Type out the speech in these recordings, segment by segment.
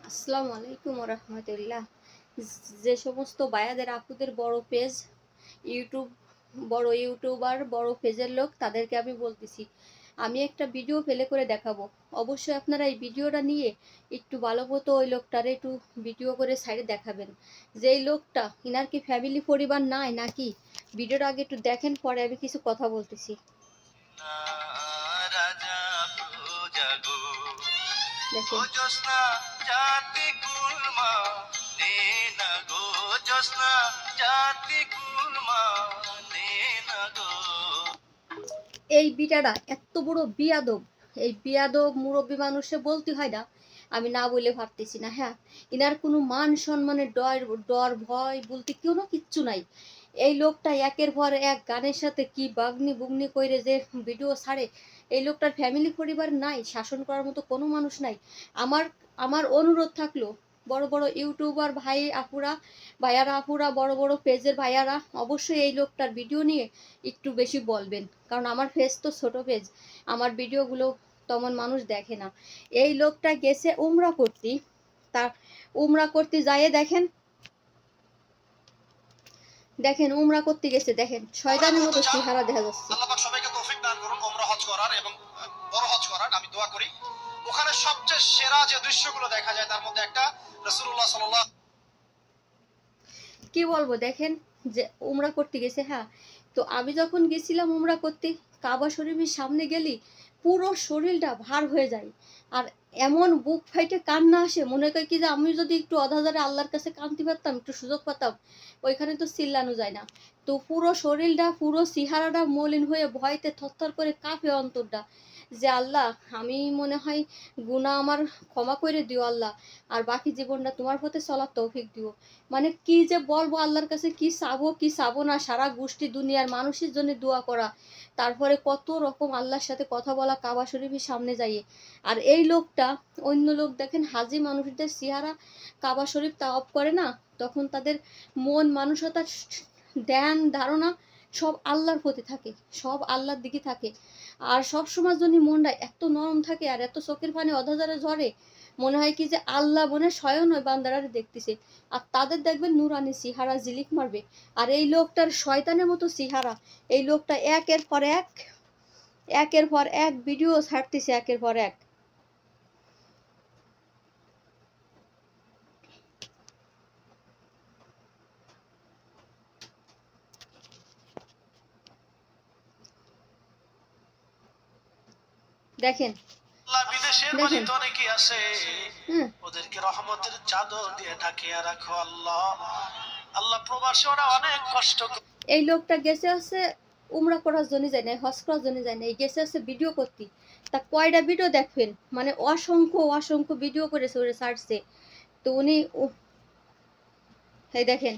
আসসালামু আলাইকুম রহমতুল্লাহ। যে সমস্ত বায়াদের আপুদের বড় পেজ, বড় ইউটিউবার, বড় পেজের লোক, তাদেরকে আমি বলতেছি, আমি একটা ভিডিও প্লে করে দেখাবো। অবশ্যই আপনারা এই ভিডিওটা নিয়ে একটু ভালো মতো ওই লোকটারে একটু ভিডিও করে সাইডে দেখাবেন যে এই লোকটা ইনার কি ফ্যামিলি পরিবার নাই নাকি। ভিডিওটা আগে একটু দেখেন, পরে আমি কিছু কথা বলতেছি। এই বিটাটা এত বড় বিয়াদব, এই বিয়াদব মুরব্বী মানুষে বলতে হয় না, আমি না বলে পারতেছি না। হ্যাঁ, ইনার কোনো মান সম্মানের ডর ভয় বলতে কোনো কিচ্ছু নাই। এই লোকটা একের পর এক গানের সাথে কি বাগনি বুগনি করে যে ভিডিও ছাড়ে, এই লোকটার ফ্যামিলি পরিবার নাই, শাসন করার মতো কোনো মানুষ নাই। আমার আমার অনুরোধ থাকলো, বড় বড় ইউটিউবার ভাই আপুরা, ভাইয়ারা আপুরা, বড় বড় পেজের ভাইয়ারা, অবশ্যই এই লোকটার ভিডিও নিয়ে একটু বেশি বলবেন, কারণ আমার পেজ তো ছোট পেজ, আমার ভিডিওগুলো তেমন মানুষ দেখে না। এই লোকটা গেছে উমরা করতে, তার উমরা করতে যাইয়ে দেখেন উমরা করতে গেছে, দেখেন শয়তানের মতো চেহারা দেখা যাচ্ছে। আল্লাহ পাক সবাইকে তৌফিক দান করুন উমরা হজ করার এবং বড় হজ করার। আমি দোয়া করি ওখানে সবচেয়ে সেরা যে দৃশ্যগুলো দেখা যায় তার মধ্যে একটা রাসূলুল্লাহ সাল্লাল্লাহু কি বলবো, দেখেন যে উমরা করতে গেছে। হ্যাঁ, তো আমি যখন গেছিলাম উমরা করতে, কাবা শরীফের সামনে গেলি পুরো শরীরটা ভার হয়ে যায়, আর এমন বুক ফাইটে কান্না আসে, মনে হয় কি যে আমি যদি একটু অধাধারে আল্লাহর কাছে কাঁদতে পারতাম, একটু সুযোগ পেতাম, ওইখানে তো চিল্লানো যায় না। তো পুরো শরীরটা, পুরো চেহারাটা মলিন হয়ে ভয়তে থরথর করে কাঁপে অন্তরটা, যে আল্লাহ, আমি মনে হয় গুনাহ আমার ক্ষমা করে দিও আল্লাহ, আর বাকি জীবনটা তোমার পথে চলার তৌফিক দিও। মানে কি যে বলবো আল্লাহর কাছে, কি চাবো কি চাবো না, সারা গোষ্ঠী দুনিয়ার মানুষের জন্য দোয়া করা, তারপরে কত রকম আল্লাহর সাথে কথা বলা কাবা শরীফের সামনে যাইয়ে। আর এই লোকটা, অন্য লোক দেখেন হাজি মানুষদের চেহারা কাবা শরীফ তাওয়াফ করে না, তখন তাদের মন মানসিকতা ধ্যান ধারণা সব আল্লাহর প্রতি থাকে, সব আল্লাহর দিকে থাকে। আর সব সময় জন্য মনটা এত নরম থাকে আর এত চোখের পানি অধাধারে ঝরে, মনে হয় কি যে আল্লাহ মনে স্বয়ং ওই বান্দারা দেখতেছে। আর তাদের দেখবেন নুরানি চেহারা জিলিক মারবে। আর এই লোকটার শয়তানের মতো চেহারা, এই লোকটা একের পর এক ভিডিও ছাড়তেছে, একের পর এক। দেখেন বিদেশের বাড়িতে অনেকেই আছে ওদেরকে রহমতের চাদর দিয়ে ঢাকিয়ে রাখো আল্লাহ। আল্লাহ প্রবাসী ওরা অনেক কষ্ট। এই লোকটা গেছে হচ্ছে উমরা করার জন্য যায় না, হজ করার জন্য যায় না, এই গেছে হচ্ছে ভিডিও করতে। তা কয়টা ভিডিও দেখবেন, মানে অসংখ্য অসংখ্য ভিডিও করেছে, ওরে ছাড়ছে। তো উনি এই দেখেন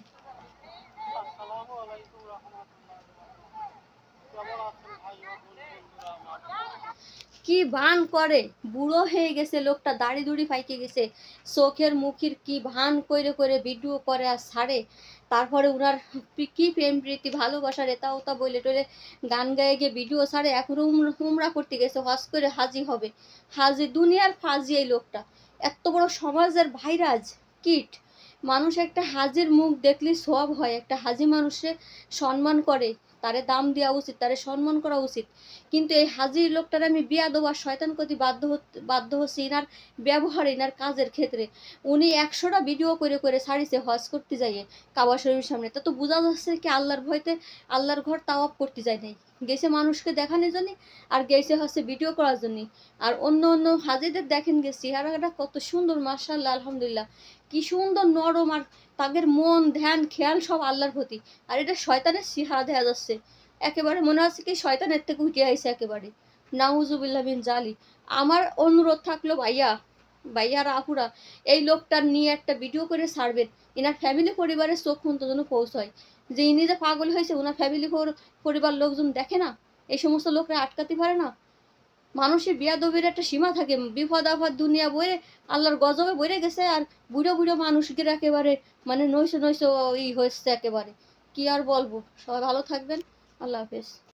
কি ভান করে, বুড়ো হয়ে গেছে লোকটা, দাড়ি দুড়ি ফাইকে গেছে, চোখের মুখের কি ভান করে করে ভিডিও করে আর ছাড়ে। তারপরে উনার কি প্রেম প্রীতি ভালোবাসার এটা ওটা বলে টলে গান গায়ে গিয়ে ভিডিও ছাড়ে। এখন উমরা করতে গেছে, হজ করে হাজি হবে, হাজি দুনিয়ার ফাজি এই লোকটা। এত বড় সমাজের ভাইরাজ কিট মানুষ, একটা হাজির মুখ দেখলে সব হয়, একটা হাজি মানুষে সম্মান করে, তারে দাম দেওয়া উচিত, তারে সম্মান করা উচিত। কিন্তু এই হাজির লোকটার আমি বিয়াদব আর শয়তান করতে বাধ্য হচ্ছি ইনার ব্যবহার, ইনার কাজের ক্ষেত্রে। উনি 100টা ভিডিও করে করে ছাড়িছে হজ করতে যাইয়ে কাবা শরীফের সামনে। তা তো বোঝা যাচ্ছে কি আল্লাহর ভয়তে আল্লাহর ঘর তাওয়াফ করতে যায় নাই, গেছে মানুষকে দেখানোর জন্য, আর গেছে হচ্ছে ভিডিও করার জন্য। আর অন্য অন্য হাজিদের দেখেন গেছি চেহারাটা কত সুন্দর, মাশাআল্লাহ আলহামদুলিল্লাহ, কি সুন্দর নরম, আর তাদের মন ধ্যান খেয়াল সব আল্লাহর প্রতি। আর এটা শয়তানের চেহারা দেখা যাচ্ছে, একেবারে মনে হচ্ছে কি শয়তানের থেকে উঠে আইছে একেবারে, নাউজুবিল্লাহ মিন জালি। আমার অনুরোধ থাকলো ভাইয়ারা আপুরা, এই লোকটার নিয়ে একটা ভিডিও করে ছাড়বেন, এনার ফ্যামিলি পরিবারের চোখ পর্যন্ত যেন পৌঁছয়, যে ইনি যে পাগল হয়েছে ওনার ফ্যামিলি পরিবার লোকজন দেখে না, এই সমস্ত লোকরা আটকাতে পারে না। মানুষের বিয়াদবির একটা সীমা থাকে, বিপদ আপদ দুনিয়া বয়ে আল্লাহর গজবে বইরে গেছে, আর বুড়ো বুড়ো মানুষদের একেবারে মানে নৈশ নৈশ হয়েছে একেবারে। কি আর বলবো, সবাই ভালো থাকবেন, আল্লাহ হাফেজ।